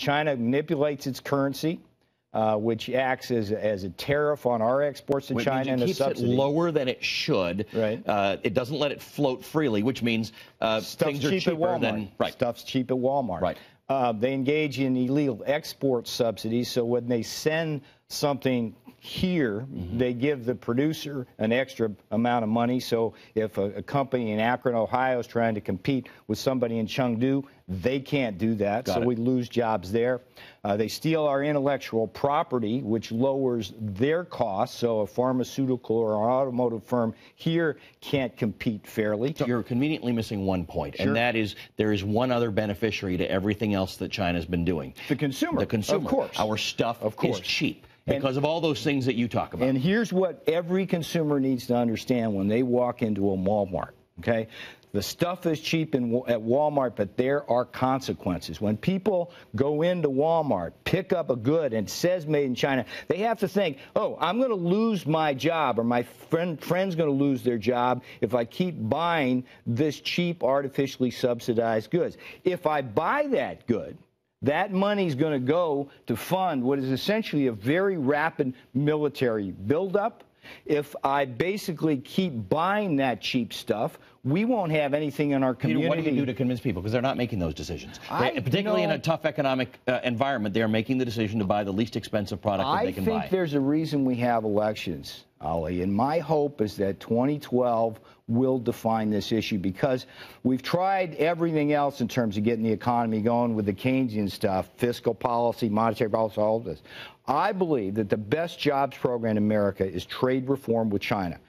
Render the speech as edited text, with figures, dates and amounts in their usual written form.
China manipulates its currency, which acts as a tariff on our exports to China and a subsidy. It keeps it lower than it should. Right. It doesn't let it float freely, which means things are cheaper than... Right. Stuff's cheap at Walmart. Right. They engage in illegal export subsidies, so when they send something here, they give the producer an extra amount of money. So if a company in Akron, Ohio is trying to compete with somebody in Chengdu, they can't do that. So we lose jobs there. They steal our intellectual property, which lowers their costs. So a pharmaceutical or an automotive firm here can't compete fairly. You're conveniently missing one point, and that is there is one other beneficiary to everything else that China's been doing. The consumer. The consumer. Of course. Our stuff is cheap. Because of all those things that you talk about. And here's what every consumer needs to understand when they walk into a Walmart, okay? The stuff is cheap at Walmart, but there are consequences. When people go into Walmart, pick up a good, and it says made in China, they have to think, oh, I'm going to lose my job, or my friend's going to lose their job if I keep buying this cheap, artificially subsidized goods. If I buy that good, that money's going to go to fund what is essentially a very rapid military buildup. If I basically keep buying that cheap stuff, we won't have anything in our community. Peter, what do you do to convince people? Because they're not making those decisions. Particularly in a tough economic environment, they are making the decision to buy the least expensive product that they can buy. I think there's a reason we have elections, Ali, and my hope is that 2012 will define this issue, because we've tried everything else in terms of getting the economy going with the Keynesian stuff, fiscal policy, monetary policy, all of this. I believe that the best jobs program in America is trade reform with China.